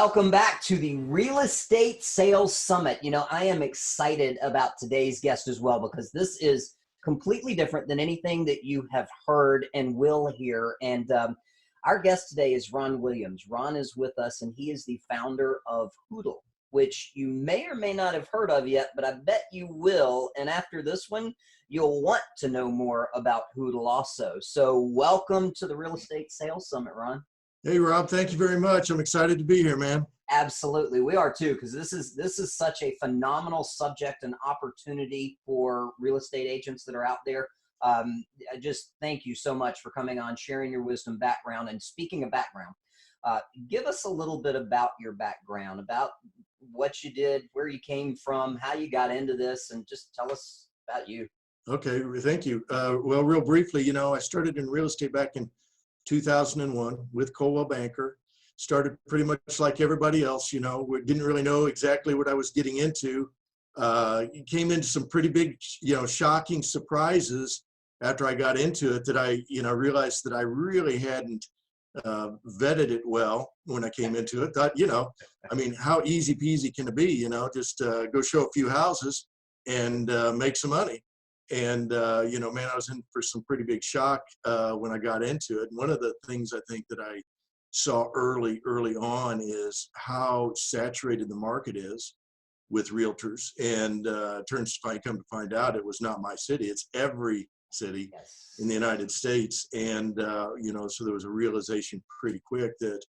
welcome back to the Real Estate Sales Summit. You know, I am excited about today's guest as well because this is completely different than anything that you have heard and will hear. And our guest today is Ron Williams. Ron is with us, and he is the founder of Hoodle, which you may or may not have heard of yet, but I bet you will. And after this one, you'll want to know more about Hoodle also. So welcome to the Real Estate Sales Summit, Ron. Hey, Rob, thank you very much. I'm excited to be here, man. Absolutely. We are too, because this is such a phenomenal subject and opportunity for real estate agents that are out there. I just thank you so much for coming on, sharing your wisdom, background. And speaking of background, give us a little bit about your background, about what you did, where you came from, how you got into this, and just tell us about you. Okay, thank you. Well, real briefly, you know, I started in real estate back in 2001 with Coldwell Banker. Started pretty much like everybody else, you know, we didn't really know exactly what I was getting into. Came into some pretty big, you know, shocking surprises after I got into it, that I, you know, realized that I really hadn't vetted it well when I came into it. Thought, you know, I mean, how easy peasy can it be, you know, just go show a few houses and make some money. And, you know, man, I was in for some pretty big shock when I got into it. And one of the things I think that I saw early on is how saturated the market is with realtors. And turns to come to find out it was not my city. It's every city in the United States. And, you know, so there was a realization pretty quick that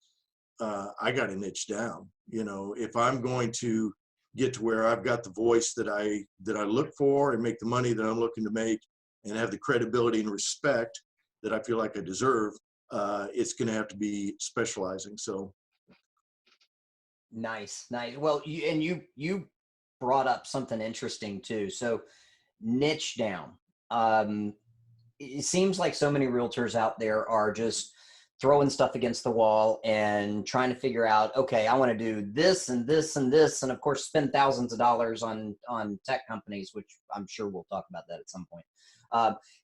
I got to niche down. You know, if I'm going to get to where I've got the voice that I look for and make the money that I'm looking to make and have the credibility and respect that I feel like I deserve, it's going to have to be specializing. So nice. Well, you brought up something interesting too. So niche down. It seems like so many realtors out there are just throwing stuff against the wall and trying to figure out, okay, I want to do this and this and this, and of course spend thousands of dollars on tech companies, which I'm sure we'll talk about that at some point.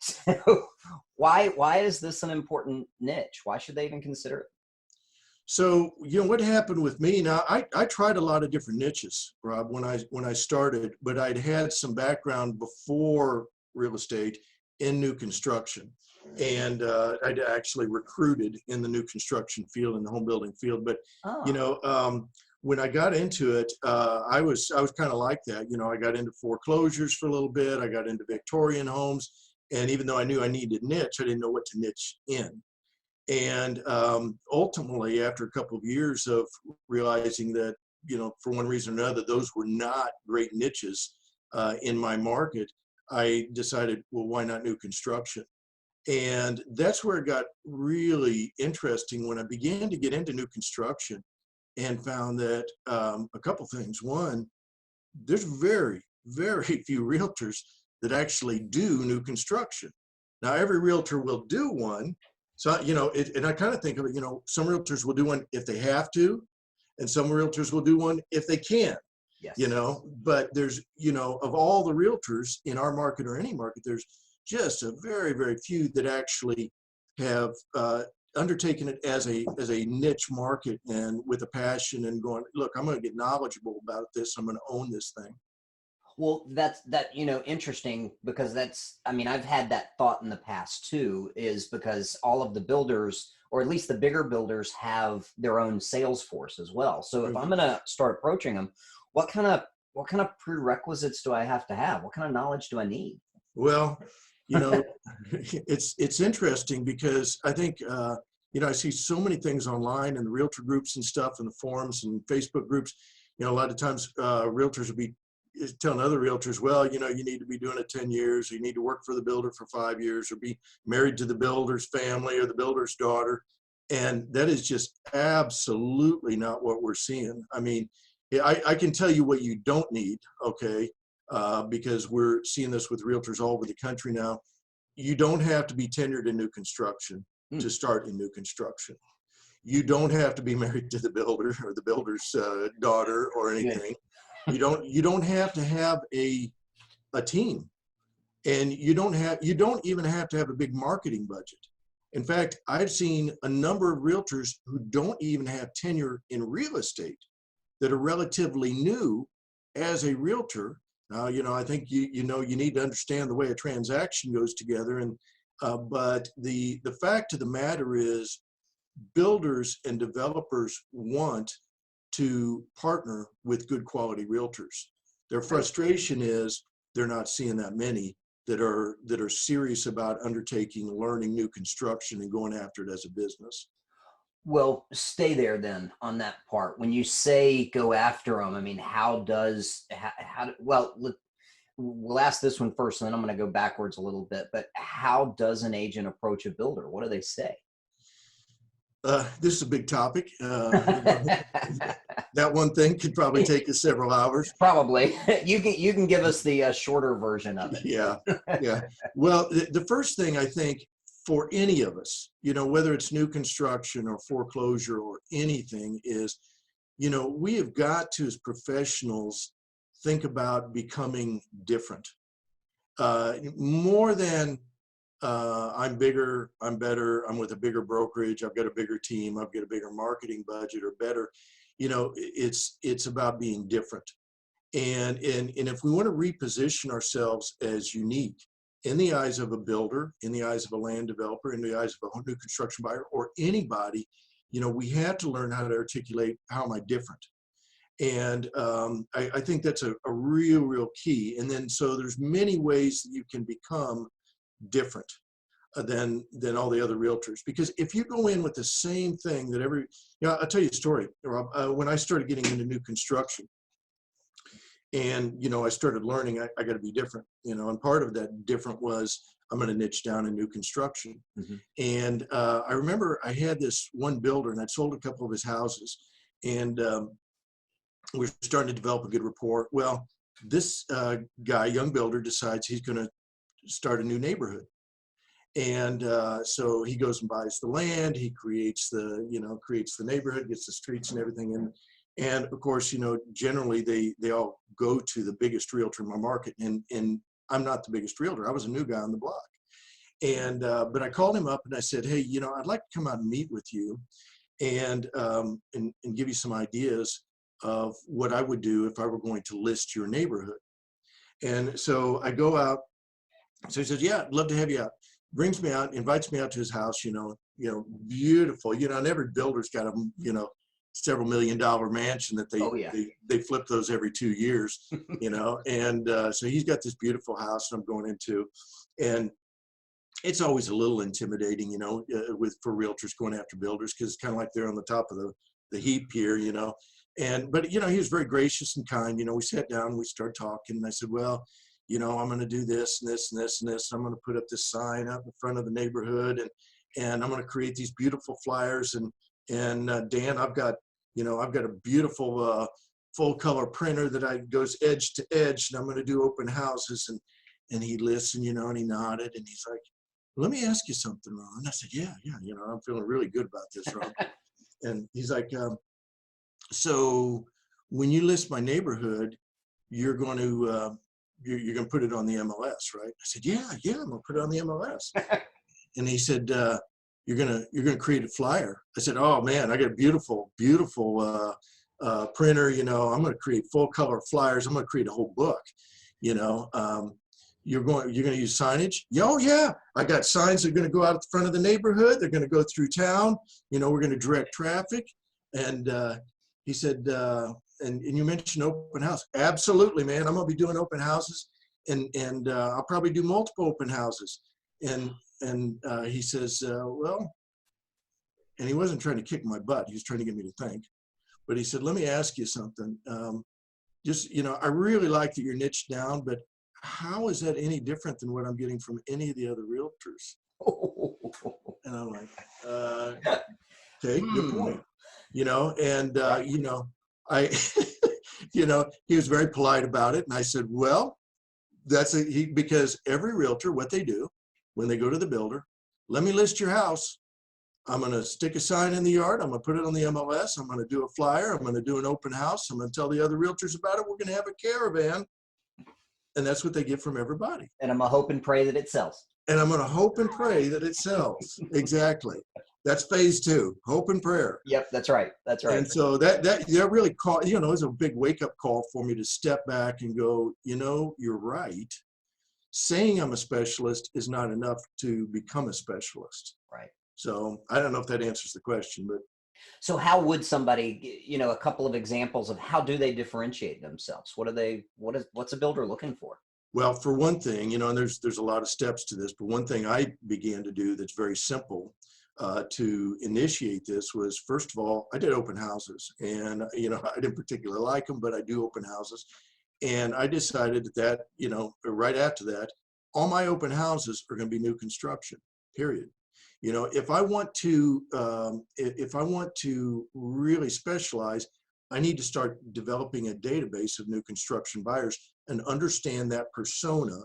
So why is this an important niche? Why should they even consider it? So, you know, what happened with me now, I tried a lot of different niches, Rob, when I started, but I'd had some background before real estate in new construction. And I'd actually recruited in the new construction field, in the home building field. But, you know, when I got into it, I was kind of like that. You know, I got into foreclosures for a little bit. I got into Victorian homes. And even though I knew I needed niche, I didn't know what to niche in. And ultimately, after a couple of years of realizing that, you know, for one reason or another, those were not great niches in my market, I decided, well, why not new construction? And that's where it got really interesting when I began to get into new construction and found that a couple things. One, there's very, very few realtors that actually do new construction. Now, every realtor will do one. So, you know, and I kind of think of it, you know, some realtors will do one if they have to, and some realtors will do one if they can. Yes. You know, but there's, you know, of all the realtors in our market or any market, there's just a very, very few that actually have undertaken it as a niche market and with a passion and going, look, I'm going to get knowledgeable about this. I'm going to own this thing. Well, you know, interesting, because I mean, I've had that thought in the past too, is because all of the builders, or at least the bigger builders, have their own sales force as well. So if I'm going to start approaching them, what kind of prerequisites do I have to have? What kind of knowledge do I need? Well, you know, it's interesting because I think, you know, I see so many things online in the realtor groups and stuff and the forums and Facebook groups. You know, a lot of times realtors will be telling other realtors, well, you know, you need to be doing it 10 years, or you need to work for the builder for 5 years, or be married to the builder's family or the builder's daughter. And that is just absolutely not what we're seeing. I mean, I can tell you what you don't need, okay, because we're seeing this with realtors all over the country now. You don't have to be tenured in new construction to start in new construction. You don't have to be married to the builder or the builder's daughter or anything. You don't have to have a team, and you don't even have to have a big marketing budget. In fact, I've seen a number of realtors who don't even have tenure in real estate that are relatively new as a realtor. I think you need to understand the way a transaction goes together, and but the fact of the matter is, builders and developers want to partner with good quality realtors. Their frustration is they're not seeing that many that are serious about undertaking, learning new construction and going after it as a business. Well, stay there then on that part. When you say go after them, I mean, we'll ask this one first, and then I'm going to go backwards a little bit. But how does an agent approach a builder? What do they say? This is a big topic. That one thing could probably take us several hours. Probably. You can give us the shorter version of it. Yeah, yeah. Well, the first thing I think for any of us, whether it's new construction or foreclosure or anything, is, we have got to, as professionals, think about becoming different. More than I'm bigger, I'm better, I'm with a bigger brokerage, I've got a bigger team, I've got a bigger marketing budget or better. It's about being different. And if we want to reposition ourselves as unique in the eyes of a builder, in the eyes of a land developer, in the eyes of a new construction buyer, or anybody, we have to learn how to articulate, how am I different? And I think that's a real key. And then, so there's many ways that you can become different than all the other realtors. Because if you go in with the same thing that I'll tell you a story, Rob. When I started getting into new construction, and I started learning, I got to be different, and part of that different was I'm going to niche down in new construction. Mm-hmm. And I remember I had this one builder, and I'd sold a couple of his houses, and we're starting to develop a good rapport. Well, this guy, young builder, decides he's going to start a new neighborhood. And so he goes and buys the land, he creates the neighborhood, gets the streets and everything. And of course, generally they all go to the biggest realtor in my market. And I'm not the biggest realtor. I was a new guy on the block. And but I called him up and I said, hey, I'd like to come out and meet with you and give you some ideas of what I would do if I were going to list your neighborhood. And so I go out. So he says, yeah, I'd love to have you out. Brings me out, invites me out to his house, beautiful. And every builder's got a, several $1 million mansion that they flip those every 2 years, and so he's got this beautiful house that I'm going into, and it's always a little intimidating, for realtors going after builders, because it's kind of like they're on the top of the heap here, but he was very gracious and kind. We sat down and we started talking, and I said, well, I'm going to do this and this and this and this. I'm going to put up this sign out in front of the neighborhood, and I'm going to create these beautiful flyers. And Dan, I've got a beautiful full color printer that goes edge to edge, and I'm going to do open houses. And he listened, and he nodded, and he's like, let me ask you something, Ron. And I said, yeah, I'm feeling really good about this, Ron. And he's like, so when you list my neighborhood, you're going to put it on the MLS, right? I said, yeah, I'm gonna put it on the MLS. And he said, you're gonna create a flyer. I said, oh man, I got a beautiful printer. I'm gonna create full color flyers. I'm gonna create a whole book. You're gonna use signage? Yeah, oh yeah, I got signs that are gonna go out at the front of the neighborhood. They're gonna go through town. We're gonna direct traffic. And he said, and you mentioned open house. Absolutely, man. I'm gonna be doing open houses, and I'll probably do multiple open houses. And he says, well, and he wasn't trying to kick my butt. He was trying to get me to think. But he said, let me ask you something. I really like that you're niched down, but how is that any different than what I'm getting from any of the other realtors? And I'm like, okay, good point. I, he was very polite about it. And I said, well, because every realtor, what they do when they go to the builder, let me list your house. I'm going to stick a sign in the yard. I'm going to put it on the MLS. I'm going to do a flyer. I'm going to do an open house. I'm going to tell the other realtors about it. We're going to have a caravan. And that's what they get from everybody. And I'm going to hope and pray that it sells. and I'm going to hope and pray that it sells. Exactly. That's phase two, hope and prayer. Yep, that's right. That's right. And so that really caught, it was a big wake up call for me to step back and go, you're right. Saying I'm a specialist is not enough to become a specialist. Right. So I don't know if that answers the question, but. So how would somebody, a couple of examples of how do they differentiate themselves? What's a builder looking for? Well, for one thing, and there's a lot of steps to this, but one thing I began to do that's very simple to initiate this was, first of all, I did open houses, and I didn't particularly like them, but I do open houses, and I decided that right after that, all my open houses are going to be new construction. Period. If I want to really specialize, I need to start developing a database of new construction buyers and understand that persona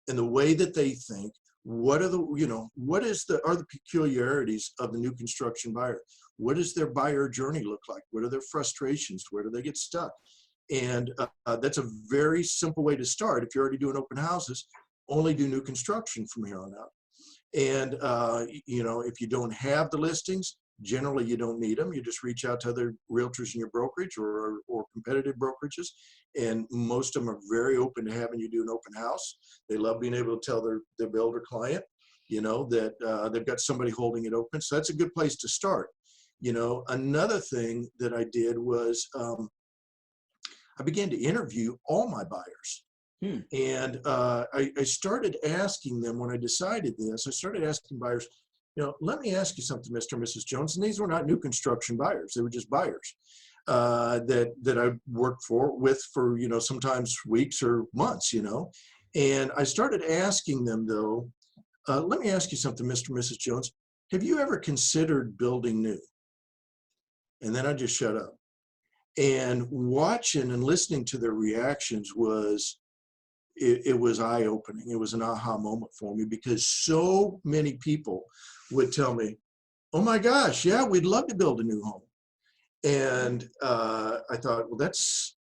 and the way that they think. What are the peculiarities of the new construction buyer? What does their buyer journey look like? What are their frustrations? Where do they get stuck? And that's a very simple way to start. If you're already doing open houses, only do new construction from here on out. And, if you don't have the listings, generally you don't need them. You just reach out to other realtors in your brokerage or competitive brokerages. And most of them are very open to having you do an open house. They love being able to tell their builder client, that they've got somebody holding it open. So that's a good place to start. Another thing that I did was I began to interview all my buyers. And I started asking them, when I decided this, I started asking buyers, let me ask you something, Mr. and Mrs. Jones. And these were not new construction buyers. They were just buyers that I worked with for, sometimes weeks or months, And I started asking them, though, let me ask you something, Mr. and Mrs. Jones. Have you ever considered building new? And then I just shut up. And watching and listening to their reactions was, it was eye-opening. It was an aha moment for me, because so many people would tell me, oh my gosh, yeah, we'd love to build a new home. And I thought, well, that's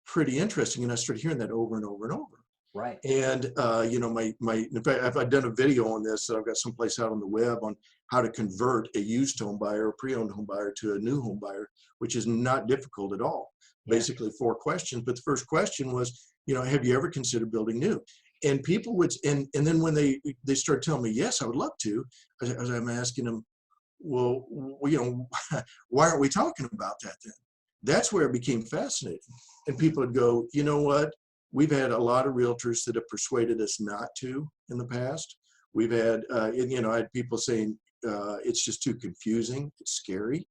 pretty interesting. And I started hearing that over and over and over. Right. And, in fact, I've done a video on this that I've got someplace out on the web on how to convert a used home buyer, a pre-owned home buyer, to a new home buyer, which is not difficult at all. Yeah. Basically 4 questions. But the first question was, have you ever considered building new? And people would, and then when they start telling me, yes, I would love to, as I'm asking them, well, why aren't we talking about that then? That's where it became fascinating. And people would go, you know what? We've had a lot of realtors that have persuaded us not to in the past. We've had, I had people saying, it's just too confusing. It's scary.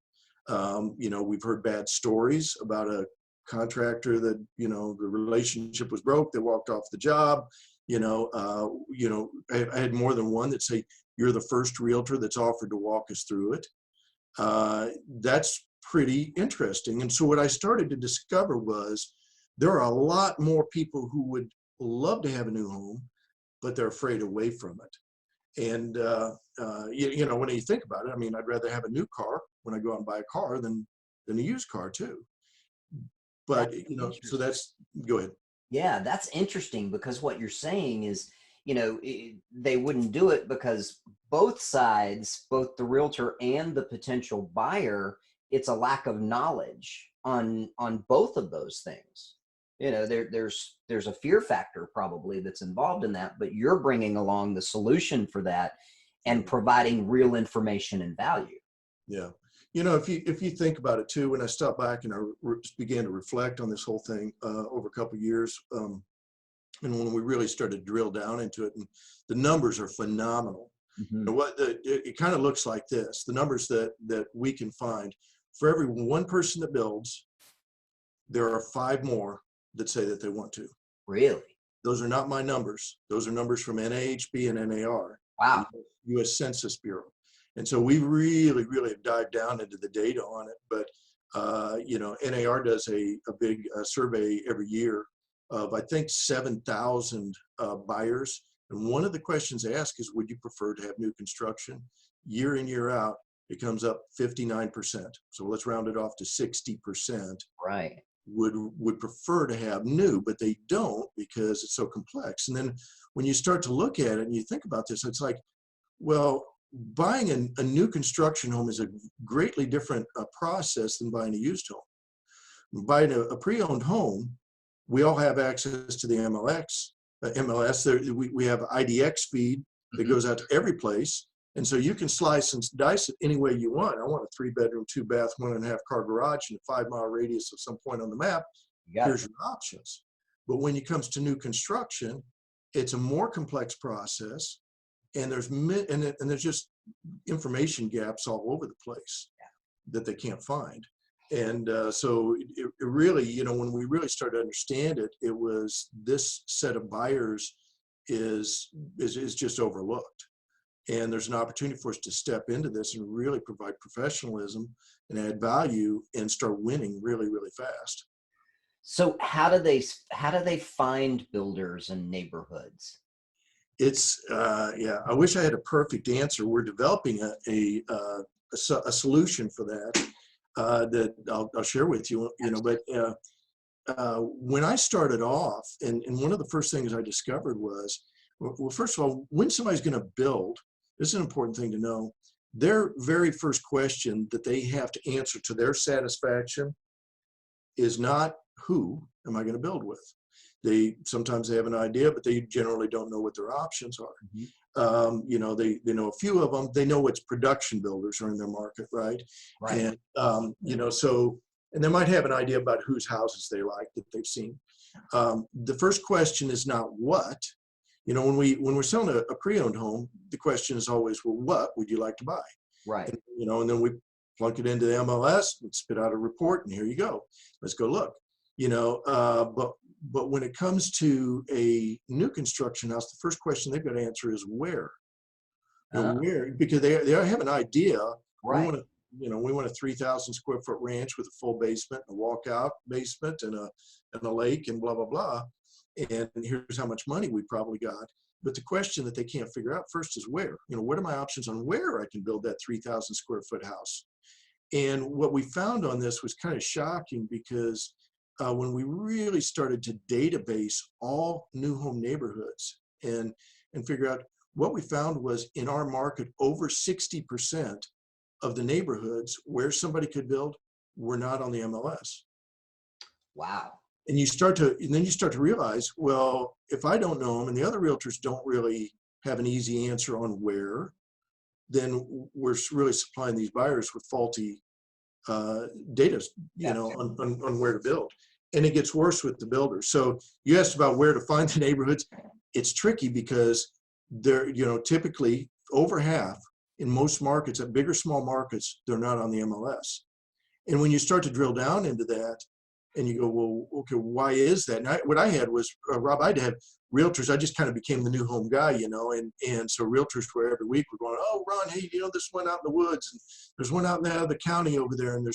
We've heard bad stories about a contractor that, the relationship was broke. They walked off the job. I had more than one that say, you're the first realtor that's offered to walk us through it. That's pretty interesting. And so what I started to discover was there are a lot more people who would love to have a new home, but they're afraid away from it. And, when you think about it, I mean, I'd rather have a new car when I go out and buy a car than a used car too. But, so go ahead. Yeah, that's interesting, because what you're saying is, they wouldn't do it because both sides, both the realtor and the potential buyer, it's a lack of knowledge on both of those things. There's a fear factor probably that's involved in that, but you're bringing along the solution for that and providing real information and value. Yeah. If you think about it too, when I stopped back and I began to reflect on this whole thing over a couple of years, and when we really started to drill down into it, and the numbers are phenomenal. Mm-hmm. It kind of looks like this: the numbers that we can find, for every one person that builds, there are 5 more that say that they want to. Really? Those are not my numbers. Those are numbers from NAHB and NAR. Wow. U.S. Census Bureau. And so we really, really have dived down into the data on it. But, NAR does a big survey every year of, I think, 7,000 buyers. And one of the questions they ask is, would you prefer to have new construction? Year in, year out, it comes up 59%. So let's round it off to 60%. Right. Would prefer to have new, but they don't because it's so complex. And then when you start to look at it and you think about this, it's like, well, buying a new construction home is a greatly different process than buying a used home. Buying a pre-owned home, we all have access to the MLS. We have IDX feed that goes out to every place. And so you can slice and dice it any way you want. I want a 3-bedroom, 2-bath, 1.5-car garage in a 5-mile radius of some point on the map. Here's your options. But when it comes to new construction, it's a more complex process, and there's just information gaps all over the place that they can't find. And so it really, you know, when we really started to understand it, it was this set of buyers is just overlooked. And there's an opportunity for us to step into this and really provide professionalism and add value and start winning really, really fast. So how do they find builders and neighborhoods? It's yeah, I wish I had a perfect answer. We're developing a solution for that that I'll share with you. You know, but when I started off, and one of the first things I discovered was, well, first of all, when somebody's going to build, this is an important thing to know. Their very first question that they have to answer to their satisfaction is not, who am I going to build with? Sometimes they have an idea, but they generally don't know what their options are. Mm-hmm. You know, they know a few of them. They know which production builders are in their market, right? Right. And you know, so, and they might have an idea about whose houses they like that they've seen. The first question is not what. You know, when we're selling a pre-owned home, the question is always, well, what would you like to buy? Right. And, you know, and then we plunk it into the MLS and spit out a report, and here you go. Let's go look. You know, but when it comes to a new construction house, the first question they've got to answer is where. Where, because they have an idea. Right. We want a 3,000 square foot ranch with a full basement, a walkout basement, and a lake, and blah blah blah. And here's how much money we probably got. But the question that they can't figure out first is where. You know, what are my options on where I can build that 3,000 square foot house? And what we found on this was kind of shocking, because when we really started to database all new home neighborhoods and figure out, what we found was, in our market, over 60% of the neighborhoods where somebody could build were not on the MLS. Wow. And then you start to realize, well, if I don't know them and the other realtors don't really have an easy answer on where, then we're really supplying these buyers with faulty data, you know, on where to build. And it gets worse with the builders. So you asked about where to find the neighborhoods. It's tricky because they're, you know, typically over half in most markets, at big or small markets, they're not on the MLS. And when you start to drill down into that, and you go, well, okay, why is that? And what I had was, Rob, I'd have realtors. I just kind of became the new home guy, you know, and so realtors were every week were going, oh, Ron, hey, you know, this one out in the woods, and there's one out in the other county over there, and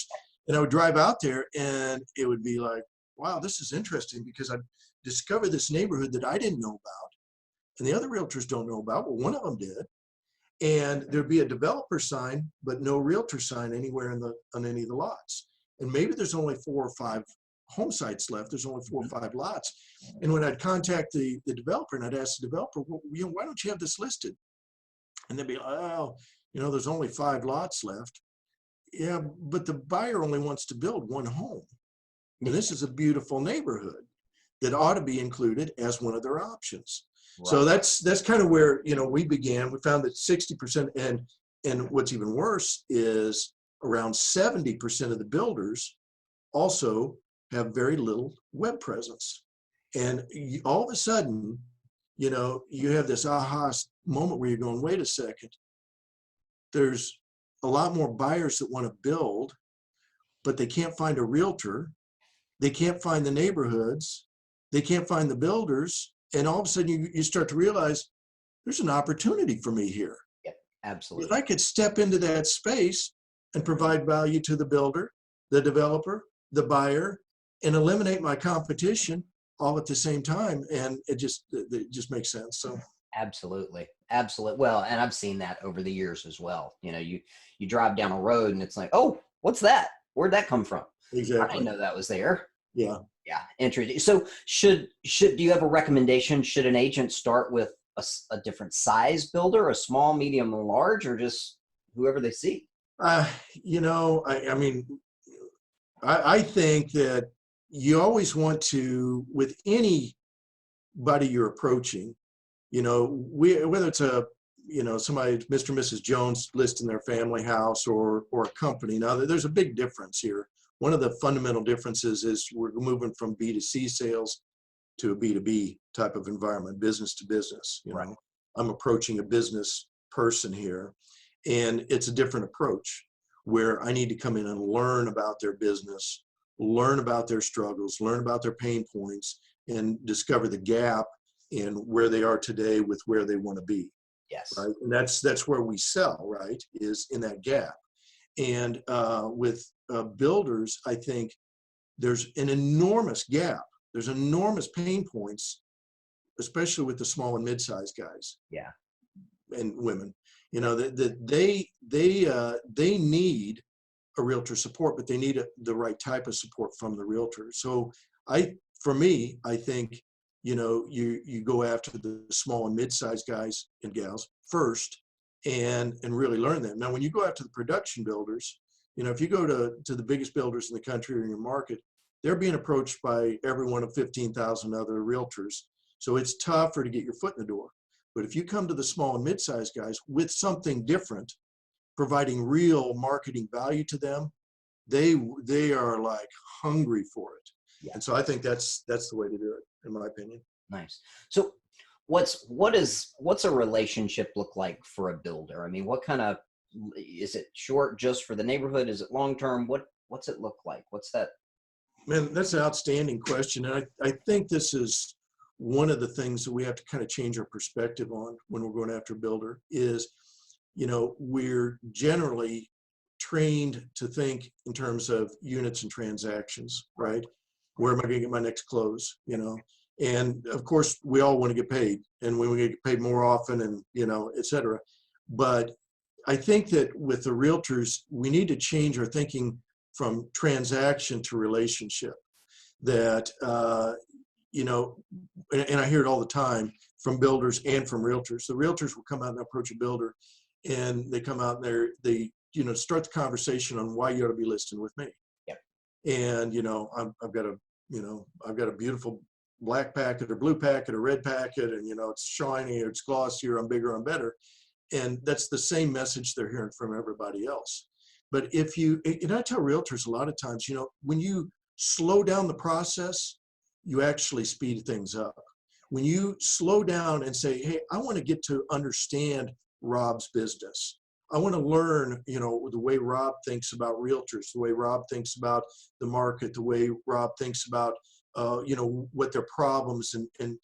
I would drive out there, and it would be like, wow, this is interesting, because I discovered this neighborhood that I didn't know about, and the other realtors don't know about. Well, one of them did, and there'd be a developer sign, but no realtor sign anywhere on any of the lots, and maybe there's only 4 or 5 home sites left. There's only 4 or 5 lots. And when I'd contact the developer and I'd ask the developer, well, you know, why don't you have this listed? And they'd be like, oh, you know, there's only 5 lots left. Yeah, but the buyer only wants to build 1 home. And this is a beautiful neighborhood that ought to be included as one of their options. Right. So that's kind of where, you know, we began. We found that 60%, and what's even worse is around 70% of the builders also have very little web presence. And all of a sudden, you know, you have this aha moment where you're going, wait a second, there's a lot more buyers that want to build, but they can't find a realtor. They can't find the neighborhoods. They can't find the builders. And all of a sudden you start to realize there's an opportunity for me here. Yep, absolutely. If I could step into that space and provide value to the builder, the developer, the buyer, and eliminate my competition all at the same time, and it just makes sense. So absolutely. Well, and I've seen that over the years as well. You know, you drive down a road and it's like, oh, what's that? Where'd that come from? Exactly. I didn't know that was there. Yeah. Yeah, interesting. So do you have a recommendation? Should an agent start with a different size builder, a small, medium, and large, or just whoever they see? Uh, I mean, I think that you always want to, with anybody you're approaching, whether it's somebody, Mr. and Mrs. Jones listing their family house or a company. Now, there's a big difference here. One of the fundamental differences is we're moving from B2C sales to a B2B type of environment, business to business. Right. I'm approaching a business person here, and it's a different approach where I need to come in and learn about their business, learn about their struggles, learn about their pain points, and discover the gap in where they are today with where they want to be. Yes. Right. And that's where we sell, right, is in that gap. And with builders, I think there's an enormous gap. There's enormous pain points, especially with the small and mid-sized guys. Yeah. And women, that they need a realtor support, but they need the right type of support from the realtor. So for me, I think, you go after the small and mid-sized guys and gals first and really learn them. Now, when you go after the production builders, if you go to the biggest builders in the country or in your market, they're being approached by every one of 15,000 other realtors. So it's tougher to get your foot in the door. But if you come to the small and mid-sized guys with something different, providing real marketing value to them, they are like hungry for it. Yeah. And so I think that's the way to do it, in my opinion. Nice. So what's a relationship look like for a builder? I mean, what kind of, is it short just for the neighborhood? Is it long-term? What's it look like? What's that? Man, that's an outstanding question. And I think this is one of the things that we have to kind of change our perspective on when we're going after a builder is, we're generally trained to think in terms of units and transactions, right? Where am I going to get my next close, And of course, we all want to get paid, and we want to get paid more often, and, et cetera. But I think that with the realtors, we need to change our thinking from transaction to relationship. That, and I hear it all the time from builders and from realtors. The realtors will come out and approach a builder, and they come out and they start the conversation on why you ought to be listing with me. Yep. And I've got a beautiful black packet or blue packet or red packet, and it's shiny or it's glossy or I'm bigger, I'm better. And that's the same message they're hearing from everybody else. But I tell realtors a lot of times, when you slow down the process, you actually speed things up. When you slow down and say, hey, I want to get to understand Rob's business. I want to learn, the way Rob thinks about realtors, the way Rob thinks about the market, the way Rob thinks about, what their problems and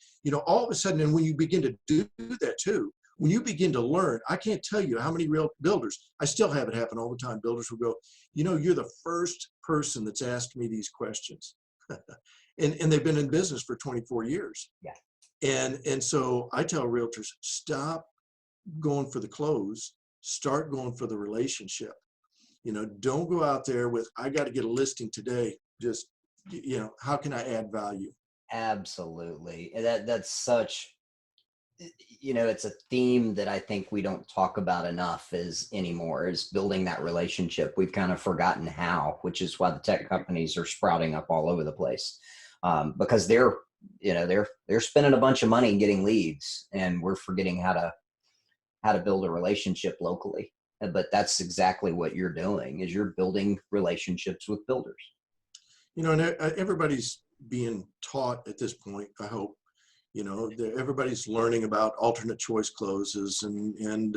all of a sudden, and when you begin to do that too, when you begin to learn, I can't tell you how many real builders, I still have it happen all the time. Builders will go, you're the first person that's asked me these questions. and they've been in business for 24 years. Yeah. And so I tell realtors, stop going for the close, start going for the relationship. Don't go out there with, I got to get a listing today. Just, how can I add value? Absolutely. That's such, it's a theme that I think we don't talk about enough anymore is building that relationship. We've kind of forgotten how, which is why the tech companies are sprouting up all over the place. Because they're spending a bunch of money getting leads, and we're forgetting how to build a relationship locally. But that's exactly what you're doing, is you're building relationships with builders. And everybody's being taught at this point, I hope, everybody's learning about alternate choice closes and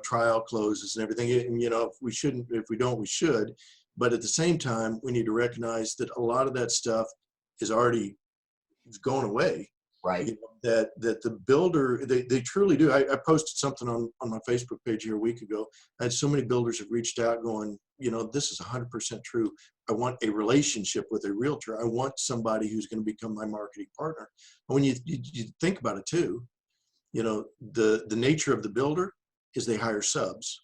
trial closes and everything. And, if we don't, we should. But at the same time, we need to recognize that a lot of that stuff is already going away. Right. That the builder, they truly do. I posted something on my Facebook page here a week ago. I had so many builders have reached out going, this is 100% true. I want a relationship with a realtor. I want somebody who's going to become my marketing partner. And when you think about it too, the nature of the builder is they hire subs.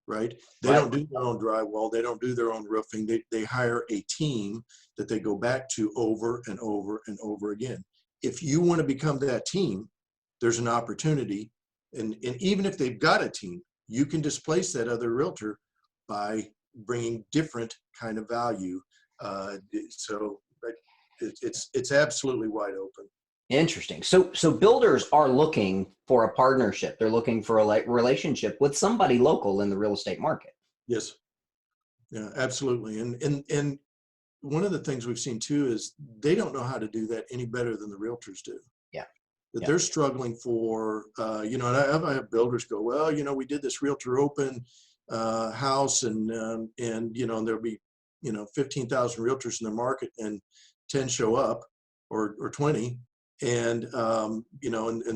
right? They Right. don't do their own drywall. They don't do their own roofing. They hire a team that they go back to over and over and over again. If you want to become that team, there's an opportunity. And even if they've got a team, you can displace that other realtor by bringing different kind of value. So it's absolutely wide open. Interesting. So builders are looking for a partnership. They're looking for a relationship with somebody local in the real estate market. Yes, yeah, absolutely. And one of the things we've seen too is they don't know how to do that any better than the realtors do. Yeah. That Yeah. they're struggling for, and I have builders go, well, we did this realtor open house and there'll be, 15,000 realtors in the market and 10 show up or 20. And, and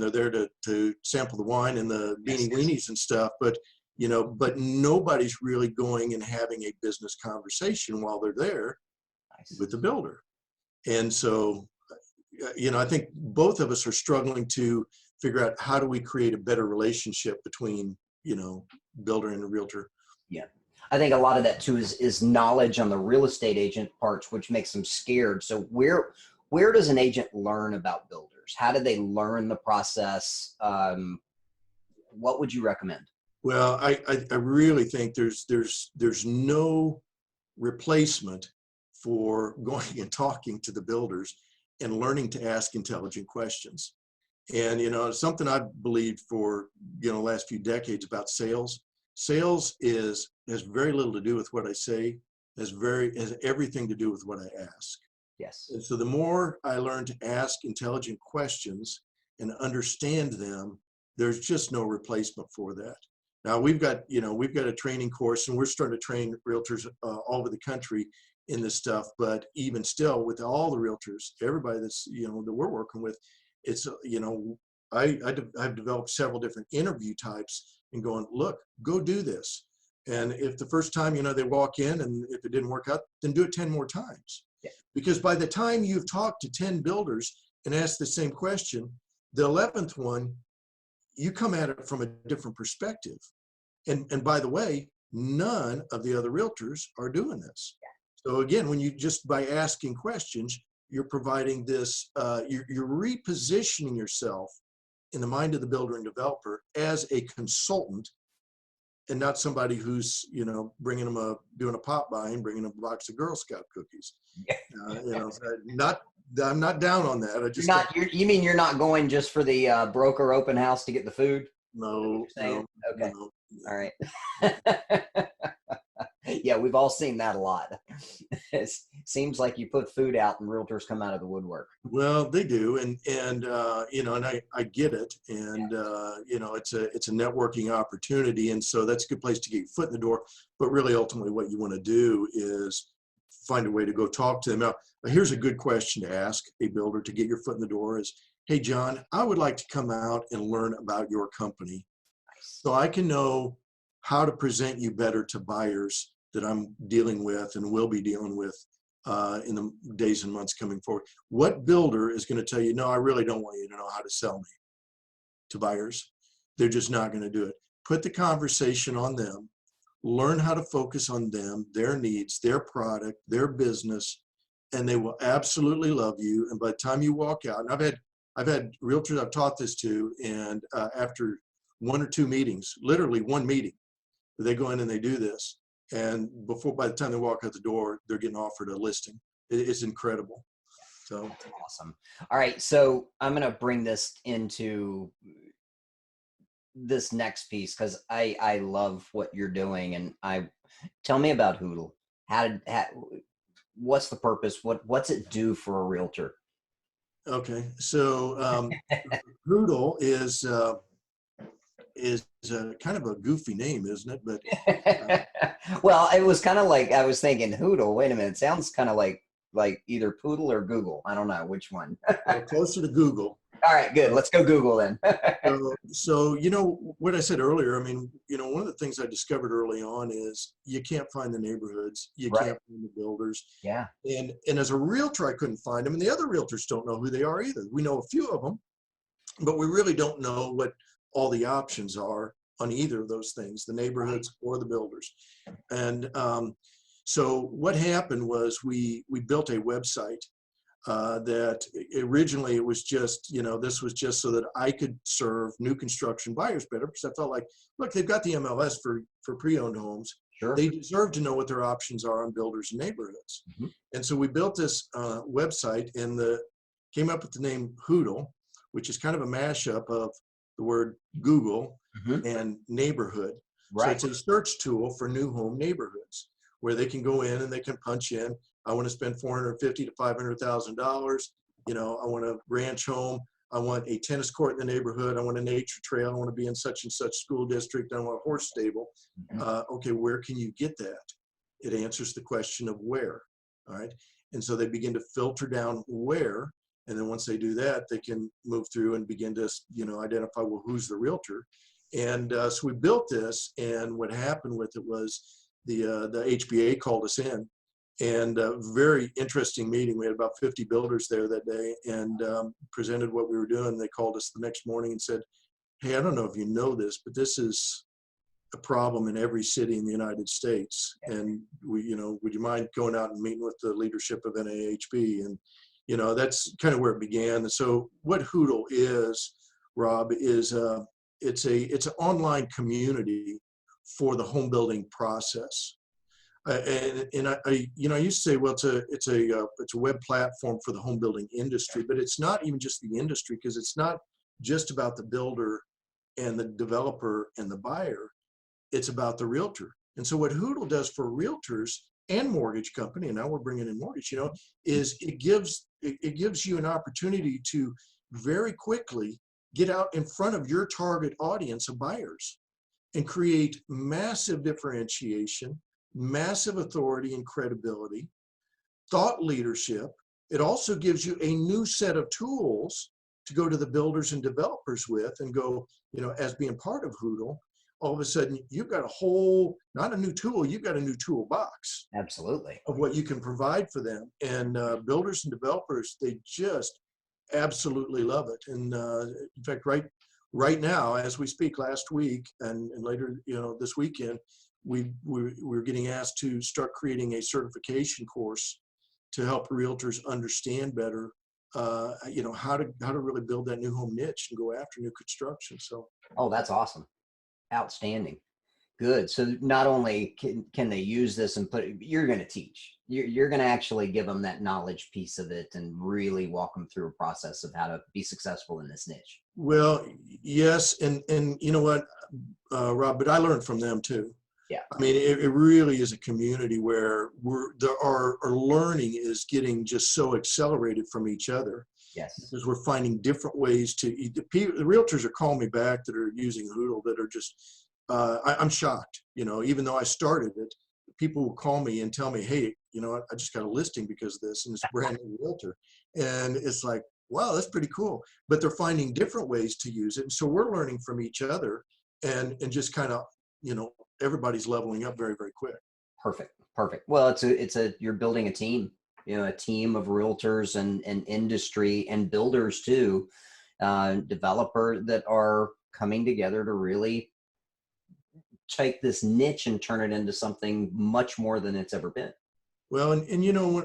they're there to sample the wine and the beanie weenies and stuff. But nobody's really going and having a business conversation while they're there with the builder. And so, I think both of us are struggling to figure out how do we create a better relationship between, builder and a realtor. Yeah. I think a lot of that too is knowledge on the real estate agent parts, which makes them scared. So where does an agent learn about builders? How do they learn the process? What would you recommend? Well, I really think there's no replacement for going and talking to the builders and learning to ask intelligent questions. And something I've believed for the last few decades about sales. Sales has very little to do with what I say, has everything to do with what I ask. Yes. And so the more I learn to ask intelligent questions and understand them, there's just no replacement for that. Now we've got a training course, and we're starting to train realtors all over the country in this stuff. But even still, with all the realtors, everybody that's that we're working with, it's I've developed several different interview types and going, look, go do this. And if the first time they walk in and if it didn't work out, then do it 10 more times. Yeah. Because by the time you've talked to 10 builders and asked the same question, the 11th one, you come at it from a different perspective. And by the way, none of the other realtors are doing this. Yeah. So again, when you just by asking questions, you're providing this, you're repositioning yourself in the mind of the builder and developer as a consultant, and not somebody who's bringing them doing a pop by and bringing them a box of Girl Scout cookies. I'm not down on that. I just you mean you're not going just for the broker open house to get the food? No. Okay. No. All right. Yeah, we've all seen that a lot. It seems like you put food out and realtors come out of the woodwork. Well, they do, and I get it, and it's a networking opportunity, and so that's a good place to get your foot in the door. But really, ultimately, what you want to do is find a way to go talk to them. Now, here's a good question to ask a builder to get your foot in the door: is, hey, John, I would like to come out and learn about your company, so I can know how to present you better to buyers that I'm dealing with and will be dealing with in the days and months coming forward. What builder is going to tell you, no, I really don't want you to know how to sell me to buyers? They're just not going to do it. Put the conversation on them, learn how to focus on them, their needs, their product, their business, and they will absolutely love you. And by the time you walk out, and I've had realtors I've taught this to, and after one or two meetings, literally one meeting, they go in and they do this. And by the time they walk out the door, they're getting offered a listing. It's incredible. So that's awesome. All right. So I'm going to bring this into this next piece because I love what you're doing. And tell me about Hoodle. What's the purpose? What's it do for a realtor? Okay. So Hoodle is kind of a goofy name, isn't it? But well, it was kind of like I was thinking Hoodle. Wait a minute, it sounds kind of like either Poodle or Google. I don't know which one. Closer to Google. All right, good. Let's go Google then. So what I said earlier. I mean, one of the things I discovered early on is you can't find the neighborhoods, you can't find the builders. Yeah. And as a realtor, I couldn't find them, and the other realtors don't know who they are either. We know a few of them, but we really don't know what all the options are on either of those things, the neighborhoods or the builders. And so what happened was we built a website that originally it was just, this was just so that I could serve new construction buyers better, because I felt like, look, they've got the MLS for pre-owned homes. Sure. They deserve to know what their options are on builders and neighborhoods. Mm-hmm. And so we built this website and came up with the name Hoodle, which is kind of a mashup of the word Google mm-hmm. and neighborhood. Right. So it's a search tool for new home neighborhoods where they can go in and they can punch in, I want to spend $450,000 to $500,000. I want a ranch home. I want a tennis court in the neighborhood. I want a nature trail. I want to be in such and such school district. I want a horse stable. Okay, where can you get that? It answers the question of where. All right. And so they begin to filter down where. And then once they do that, they can move through and begin to, identify, well, who's the realtor. And so we built this. And what happened with it was the HBA called us in. And a very interesting meeting. We had about 50 builders there that day and presented what we were doing. They called us the next morning and said, hey, I don't know if you know this, but this is a problem in every city in the United States. And would you mind going out and meeting with the leadership of NAHB? And, that's kind of where it began. And so what Hoodle is, Rob, is it's an online community for the home building process. And I used to say, well, it's a web platform for the home building industry, but it's not even just the industry, because it's not just about the builder and the developer and the buyer. It's about the realtor. And so what Hoodle does for realtors and mortgage company, and now we're bringing in mortgage, is it gives you an opportunity to very quickly get out in front of your target audience of buyers and create massive differentiation, massive authority and credibility, thought leadership. It also gives you a new set of tools to go to the builders and developers with and go, as being part of Hoodle, all of a sudden you've got a whole, not a new tool, you've got a new toolbox. Absolutely. Of what you can provide for them. And builders and developers, they just absolutely love it. And in fact, right now, as we speak, last week and later, this weekend, we're getting asked to start creating a certification course to help realtors understand better, how to really build that new home niche and go after new construction. So, oh, that's awesome, outstanding, good. So not only can they use this and you're going to teach, you're going to actually give them that knowledge piece of it and really walk them through a process of how to be successful in this niche. Well, yes, and you know what, Rob, but I learned from them too. Yeah. I mean, it really is a community where our learning is getting just so accelerated from each other. Yes. Because we're finding different ways the realtors are calling me back that are using Hoodle that are just, I'm shocked, even though I started it, people will call me and tell me, hey, I just got a listing because of this, and it's a brand new realtor. And it's like, wow, that's pretty cool. But they're finding different ways to use it. And so we're learning from each other and just kind of, everybody's leveling up very, very quick. Perfect. Well, you're building a team, a team of realtors and industry and builders too, developer that are coming together to really take this niche and turn it into something much more than it's ever been. Well, and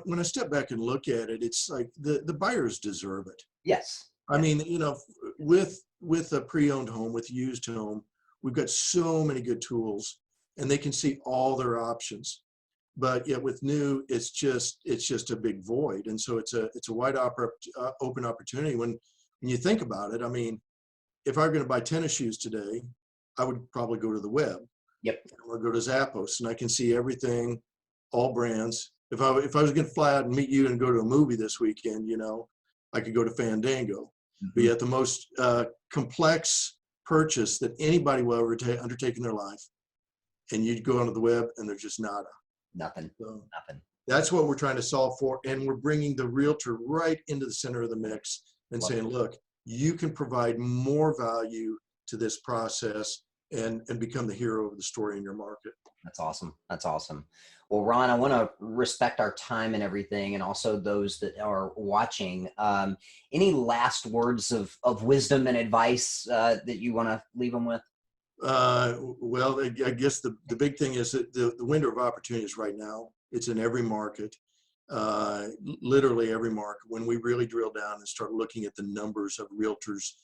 when I step back and look at it, it's like the buyers deserve it. Yes. I mean, with a pre-owned home, with used home, we've got so many good tools and they can see all their options. But yet with new, it's just a big void. And so it's a wide open opportunity. When you think about it, I mean, if I were going to buy tennis shoes today, I would probably go to the web. Yep. Or go to Zappos and I can see everything, all brands. If I was going to fly out and meet you and go to a movie this weekend, I could go to Fandango. Mm-hmm. But yet the most complex purchase that anybody will ever undertake in their life, and you'd go onto the web and there's just nothing. So nothing. That's what we're trying to solve for, and we're bringing the realtor right into the center of the mix and saying, look, you can provide more value to this process and become the hero of the story in your market. That's awesome. Well, Ron, I want to respect our time and everything, and also those that are watching. Any last words of wisdom and advice that you want to leave them with? Well, I guess the big thing is that the window of opportunity is right now. It's in every market, literally every market. When we really drill down and start looking at the numbers of realtors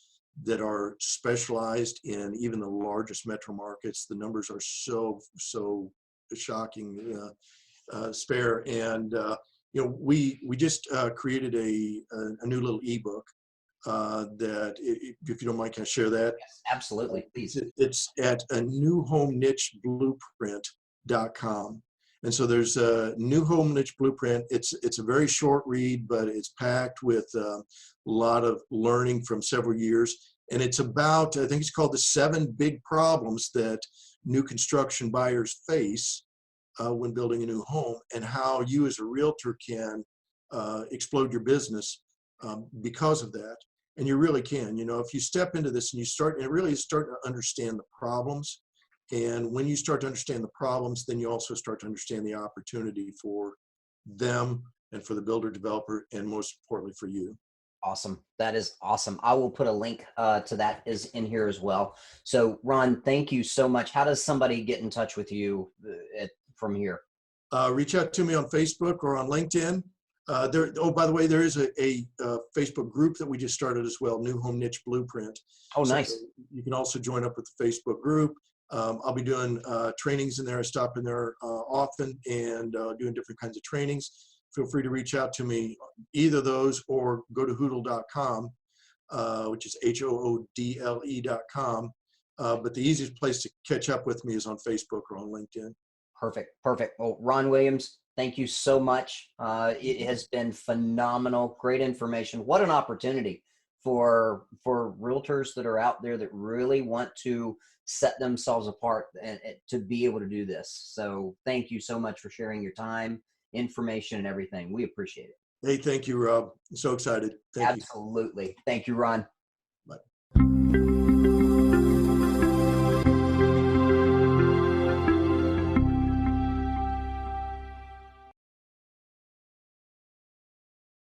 that are specialized in even the largest metro markets, the numbers are so shocking, spare. And we just created a new little ebook that, if you don't mind, can I share that? Yes, absolutely. Please. It's at a newhomenicheblueprint.com. And so there's a New Home Niche Blueprint. It's a very short read, but it's packed with a lot of learning from several years. And it's about, I think it's called the 7 big problems that new construction buyers face when building a new home, and how you as a realtor can explode your business because of that. And you really can, if you step into this and you start, and it really is starting to understand the problems. And when you start to understand the problems, then you also start to understand the opportunity for them and for the builder developer, and most importantly for you. Awesome. That is awesome. I will put a link to that is in here as well. So Ron, thank you so much. How does somebody get in touch with you from here? Reach out to me on Facebook or on LinkedIn. Oh, by the way, there is a Facebook group that we just started as well, New Home Niche Blueprint. Oh, So nice. you can also join up with the Facebook group. I'll be doing trainings in there. I stop in there often and doing different kinds of trainings. Feel free to reach out to me, either those, or go to hoodle.com, which is HOODLE.com. But the easiest place to catch up with me is on Facebook or on LinkedIn. Perfect. Perfect. Well, Ron Williams, thank you so much. It has been phenomenal. Great information. What an opportunity for realtors that are out there that really want to set themselves apart and to be able to do this. So thank you so much for sharing your time, information, and everything. We appreciate it. Hey, thank you, Rob. I'm so excited. Thank you. Absolutely. Thank you, Ron.